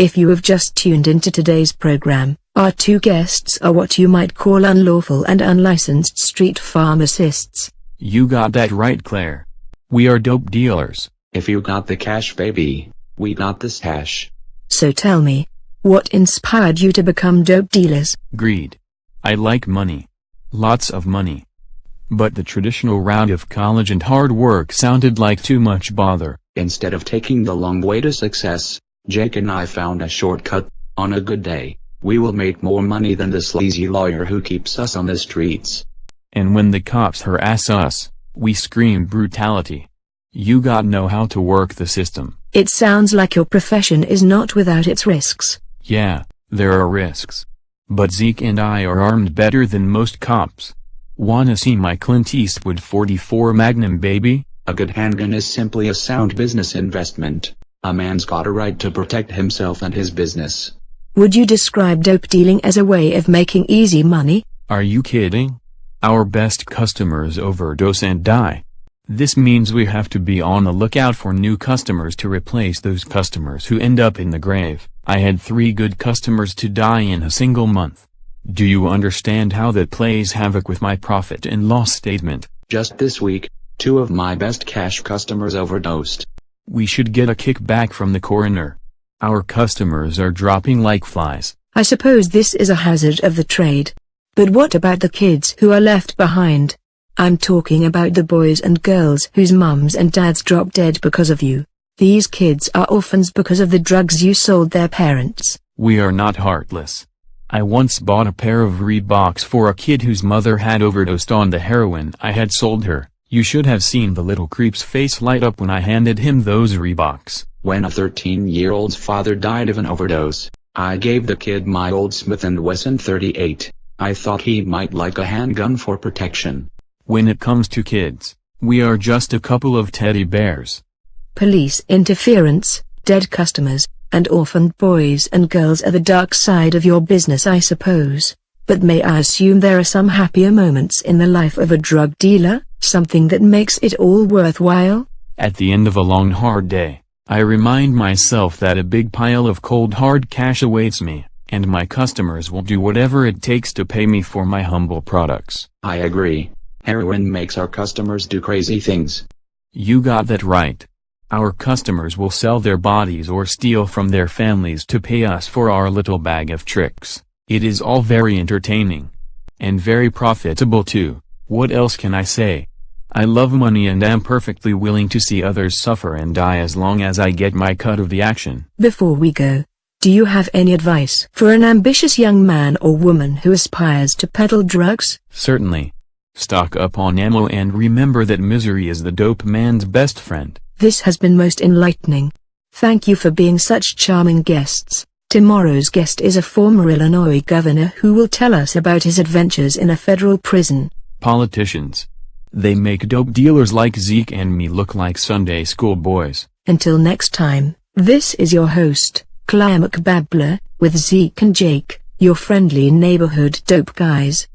If you have just tuned into today's program, our two guests are what you might call unlawful and unlicensed street pharmacists. You got that right, Claire. We are dope dealers. If you got the cash, baby, we got the stash. So tell me, what inspired you to become dope dealers? Greed. I like money. Lots of money. But the traditional route of college and hard work sounded like too much bother. Instead of taking the long way to success, Jake and I found a shortcut. On a good day, we will make more money than the sleazy lawyer who keeps us on the streets. And when the cops harass us, we scream brutality. You gotta know how to work the system. It sounds like your profession is not without its risks. Yeah, there are risks. But Zeke and I are armed better than most cops. Wanna see my Clint Eastwood .44 Magnum, baby? A good handgun is simply a sound business investment. A man's got a right to protect himself and his business. Would you describe dope dealing as a way of making easy money? Are you kidding? Our best customers overdose and die. This means we have to be on the lookout for new customers to replace those customers who end up in the grave. I had 3 good customers to die in a single month. Do you understand how that plays havoc with my profit and loss statement? Just this week, 2 of my best cash customers overdosed. We should get a kickback from the coroner. Our customers are dropping like flies. I suppose this is a hazard of the trade. But what about the kids who are left behind? I'm talking about the boys and girls whose mums and dads dropped dead because of you. These kids are orphans because of the drugs you sold their parents. We are not heartless. I once bought a pair of Reeboks for a kid whose mother had overdosed on the heroin I had sold her. You should have seen the little creep's face light up when I handed him those Reeboks. When a 13-year-old's father died of an overdose, I gave the kid my old Smith & Wesson .38. I thought he might like a handgun for protection. When it comes to kids, we are just a couple of teddy bears. Police interference, dead customers, and orphaned boys and girls are the dark side of your business, I suppose. But may I assume there are some happier moments in the life of a drug dealer, something that makes it all worthwhile? At the end of a long hard day, I remind myself that a big pile of cold hard cash awaits me, and my customers will do whatever it takes to pay me for my humble products. I agree. Heroin makes our customers do crazy things. You got that right. Our customers will sell their bodies or steal from their families to pay us for our little bag of tricks. It is all very entertaining. And very profitable too. What else can I say? I love money and am perfectly willing to see others suffer and die as long as I get my cut of the action. Before we go, do you have any advice for an ambitious young man or woman who aspires to peddle drugs? Certainly. Stock up on ammo and remember that misery is the dope man's best friend. This has been most enlightening. Thank you for being such charming guests. Tomorrow's guest is a former Illinois governor who will tell us about his adventures in a federal prison. Politicians. They make dope dealers like Zeke and me look like Sunday school boys. Until next time, this is your host, Claire McBabbler, with Zeke and Jake, your friendly neighborhood dope guys.